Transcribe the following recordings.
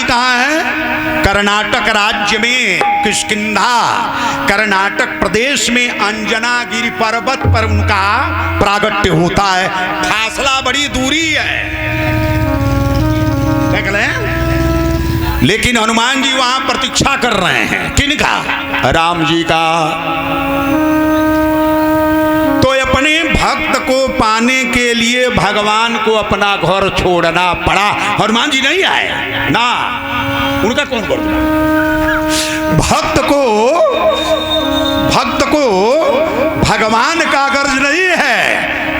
कहाँ हैं? कर्नाटक राज्य में किष्किंधा, कर्नाटक प्रदेश में अंजनागिरी पर्वत पर उनका प्रागट्य होता है। फासला बड़ी दूरी है, देख लें। लेकिन हनुमान जी वहां प्रतीक्षा कर रहे हैं, किनका? राम जी का। तो अपने भक्त को पाने के लिए भगवान को अपना घर छोड़ना पड़ा। हनुमान जी नहीं आए ना, उनका कौन कर दिया? भक्त को भगवान का गर्ज नहीं है,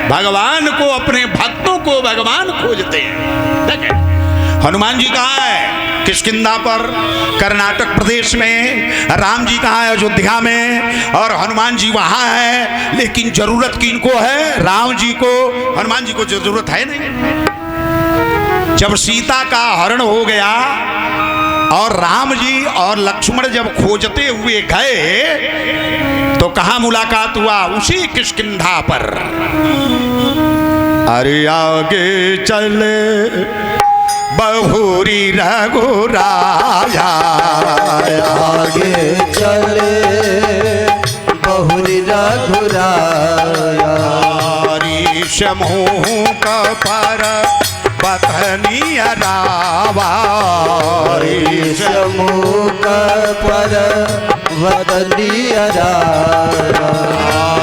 भगवान को, अपने भक्तों को भगवान खोजते हैं। देखें हनुमान जी कहाँ है? किष्किंधा पर, कर्नाटक प्रदेश में। राम जी कहाँ है? अयोध्या में। और हनुमान जी वहां है, लेकिन जरूरत किनको है? राम जी को। हनुमान जी को जरूरत है नहीं। जब सीता का हरण हो गया और राम जी और लक्ष्मण जब खोजते हुए गए तो कहाँ मुलाकात हुआ? उसी किष्किंधा पर। अरे आगे चले बहुरी रघुराया, आगे चले बहुरी रघुराया। ऋषमोह का पर बतनिया रावा, ऋषमोह का पर बतनिया रावा।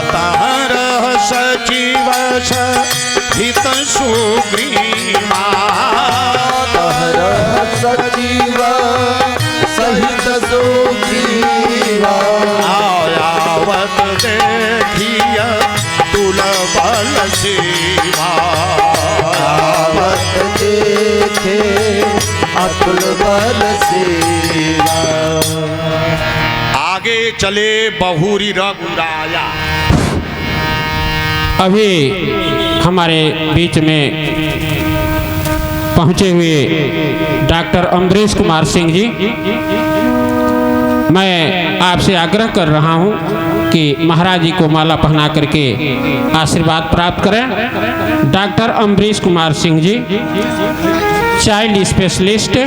तारह सचिव हित सुग्रीवा, सचिव सहित सुग्रीवा। आवत देखिय तुलबल सेवा, आवत देखे अतुल बल सेवा। आगे चले बहुरी रघुराया। अभी हमारे बीच में पहुंचे हुए डॉक्टर अमरीश कुमार सिंह जी, मैं आपसे आग्रह कर रहा हूं कि महाराज जी को माला पहना करके आशीर्वाद प्राप्त करें। Doctor Amrish Kumar Singh ji, child specialist,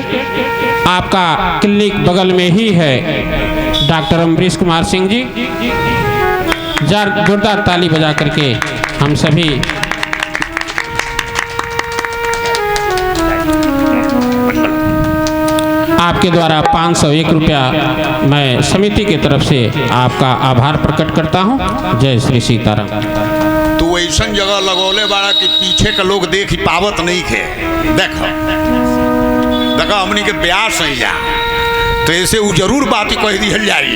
आपका क्लिनिक बगल में ही है। डॉक्टर अमरीश कुमार सिंह जी, जोरदार ताली बजा करके हम सभी आपके द्वारा 501 रुपया मैं समिति की तरफ से आपका आभार प्रकट करता हूं। जय श्री सीताराम। तू ऐसा जगह लगौले बाड़ा कि पीछे के लोग देख ही पावत नहीं खे। देखो हमनी के ब्यास है जा, तो ऐसे वो जरूर बात कह दी जाए।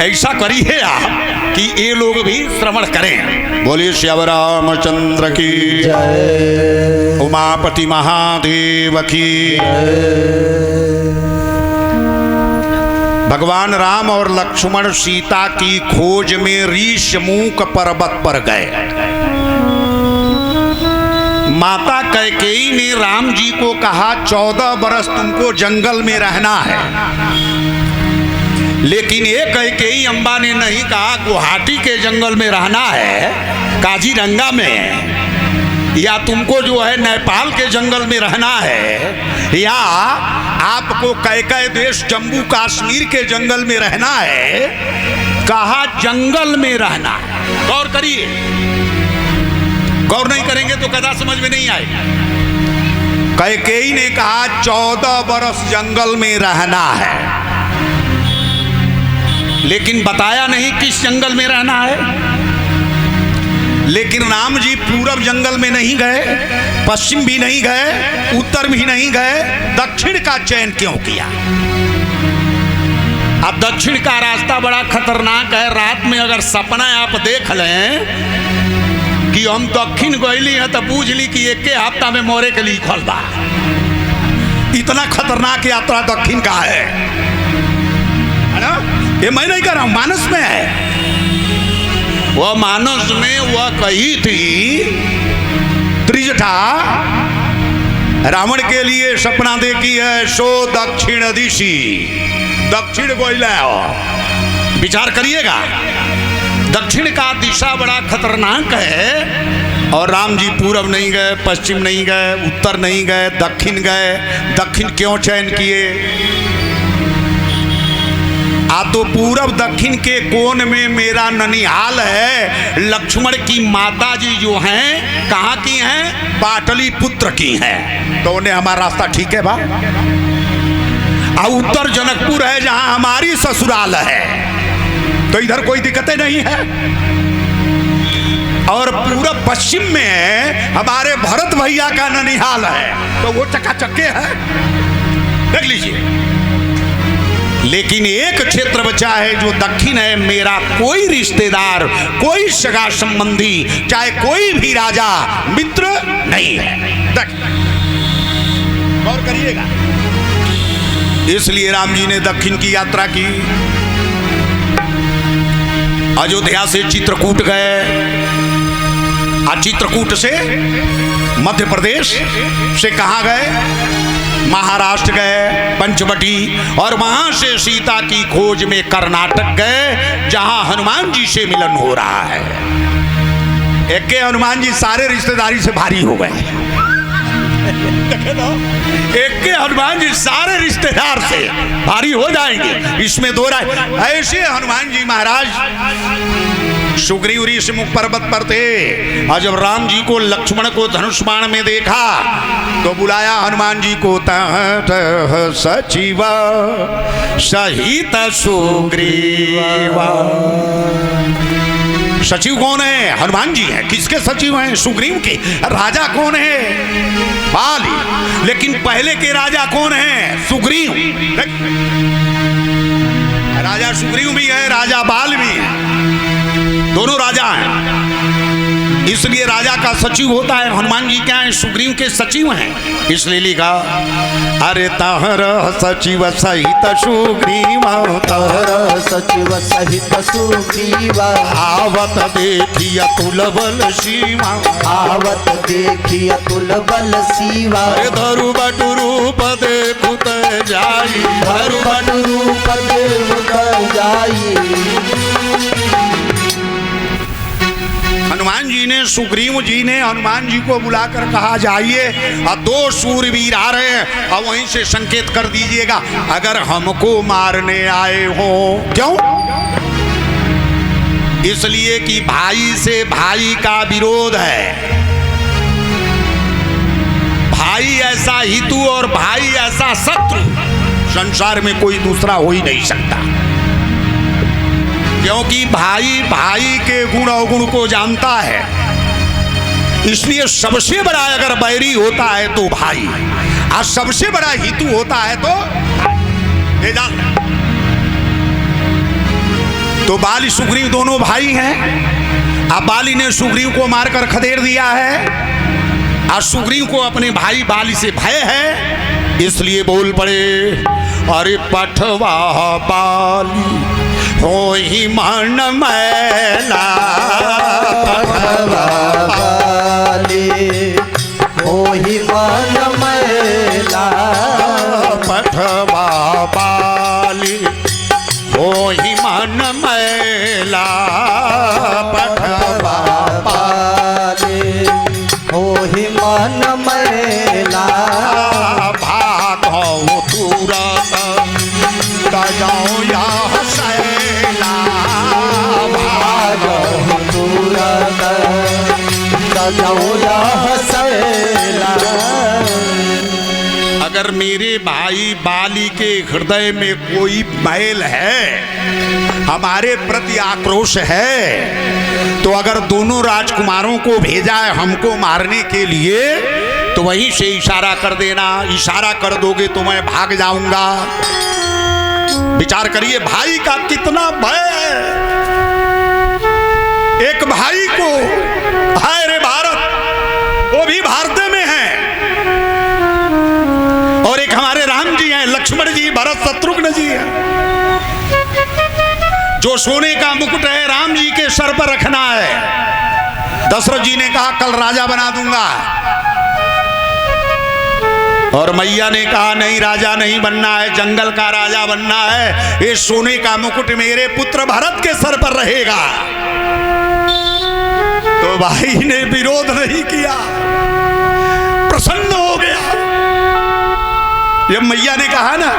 ऐसा करी है आप कि ये लोग भी श्रवण करें। बोलिए श्याम रामचंद्र की जय, उमापति महादेव की। भगवान राम और लक्ष्मण सीता की खोज में ऋषमुख पर्वत पर गए। माता कैकेयी ने राम जी को कहा 14 बरस तुमको जंगल में रहना है, लेकिन ये कैकेयी अम्बा ने नहीं कहा गुवाहाटी के जंगल में रहना है, काजीरंगा में, या तुमको जो है नेपाल के जंगल में रहना है, या आपको कैकेय देश जम्मू कश्मीर के जंगल में रहना है। कहा जंगल में रहना। गौर करिए, गौर नहीं करेंगे तो कदा समझ में नहीं आएगा। कैकेयी ने कहा 14 बरस जंगल में रहना है, लेकिन बताया नहीं किस जंगल में रहना है। लेकिन राम जी पूरब जंगल में नहीं गए, पश्चिम भी नहीं गए, उत्तर भी नहीं गए, दक्षिण का चयन क्यों किया? अब दक्षिण का रास्ता बड़ा खतरनाक है। रात में अगर सपना आप देख लें कि हम दक्षिण गईली हैं तो पूछ ली कि एक हफ्ता में मोरे के लिए लिखल बा। इतना खतरनाक यात्रा दक्षिण का है ना? ये मैं नहीं कर रहा हूं, मानस में है। वह मानस में वह कही थी, त्रिजटा रावण के लिए सपना देखी है, सो दक्षिण दिशी, दक्षिण गोइला। विचार करिएगा, दक्षिण का दिशा बड़ा खतरनाक है। और राम जी पूरब नहीं गए, पश्चिम नहीं गए, उत्तर नहीं गए, दक्षिण गए। दक्षिण क्यों चयन किए? तो पूरब दक्षिण के कोन में मेरा ननिहाल है। लक्ष्मण की माता जी जो हैं कहाँ की हैं? पाटलिपुत्र की हैं। तो उन्हें हमारा रास्ता ठीक है बा। उत्तर जनकपुर है जहां हमारी ससुराल है, तो इधर कोई दिक्कतें नहीं है। और पूरब पश्चिम में हमारे भरत भैया का ननिहाल है, तो वो चकाचक्के है, देख लीजिए। लेकिन एक क्षेत्र बचा है जो दक्षिण है। मेरा कोई रिश्तेदार, कोई सगा संबंधी, चाहे कोई भी राजा मित्र नहीं है। गौर करिएगा। इसलिए राम जी ने दक्षिण की यात्रा की। अयोध्या से चित्रकूट गए, चित्रकूट से मध्य प्रदेश से कहां गए? महाराष्ट्र गए, पंचवटी, और वहां से सीता की खोज में कर्नाटक गए, जहां हनुमान जी से मिलन हो रहा है। एक के हनुमान जी सारे रिश्तेदारी से भारी हो गए। एक के हनुमान जी सारे रिश्तेदार से भारी हो जाएंगे, इसमें दो राय। ऐसे हनुमान जी महाराज सुग्रीव ऋषि मुख पर्वत पर थे, और जब राम जी को लक्ष्मण को धनुष बाण में देखा तो बुलाया हनुमान जी को। सचिव सहित सुग्रीवा। सचिव कौन है? हनुमान जी हैं। किसके सचिव हैं? सुग्रीव के। राजा कौन है? बाली। लेकिन पहले के राजा कौन है? सुग्रीव। राजा सुग्रीव भी है, राजा बाल भी है, दोनों राजा हैं। इसलिए राजा का सचिव होता है। हनुमान जी क्या है? सुग्रीव के सचिव हैं। इसलिए लिखा, अरे तहर सचिव सहित सुग्रीव, तहर सचिव सहित सुग्रीव, आवत देखी अतुल बल सीमा, आवत देखी अतुल बल सीवा। धरु बटु रूप देखुत जाई, धरु बटु रूप देखुत जाई। हनुमान जी ने, सुग्रीव जी ने हनुमान जी को बुलाकर कहा, जाइए, और दो शूरवीर आ रहे हैं, और वहीं से संकेत कर दीजिएगा अगर हमको मारने आए हो। क्यों? इसलिए कि भाई से भाई का विरोध है। भाई ऐसा हितु और भाई ऐसा शत्रु संसार में कोई दूसरा हो ही नहीं सकता। क्योंकि भाई भाई के गुण अवगुण को जानता है। इसलिए सबसे बड़ा अगर बैरी होता है तो भाई, और सबसे बड़ा हितु होता है तो ये जान। तो बाली सुग्रीव दोनों भाई हैं। अब बाली ने सुग्रीव को मारकर खदेड़ दिया है, और सुग्रीव को अपने भाई बाली से भय है। इसलिए बोल पड़े, अरे पठवा बाली हो ही मन मैला, पठवा बाली हो ही मन मैला, पठवा बाली हो ही मन मैला, पठवा बाली हो ही मन मैला। भागो तुरंत जाओ या हसैला, भागो तुरंत जाओ या हसैला। अगर मेरे भाई बाली के हृदय में कोई मैल है, हमारे प्रति आक्रोश है, तो अगर दोनों राजकुमारों को भेजा है हमको मारने के लिए, तो वहीं से इशारा कर देना। इशारा कर दोगे तो मैं भाग जाऊंगा। विचार करिए, भाई का कितना भय है। एक भाई को, हाय रे भारत, वो भी भारत में है, और एक हमारे राम जी हैं, लक्ष्मण जी, भरत शत्रुघ्न जी हैं। जो सोने का मुकुट है राम जी के सर पर रखना है। दशरथ जी ने कहा कल राजा बना दूंगा, और मैया ने कहा नहीं, राजा नहीं बनना है, जंगल का राजा बनना है। ये सोने का मुकुट मेरे पुत्र भरत के सर पर रहेगा। तो भाई ने विरोध नहीं किया, प्रसन्न हो गया। जब मैया ने कहा ना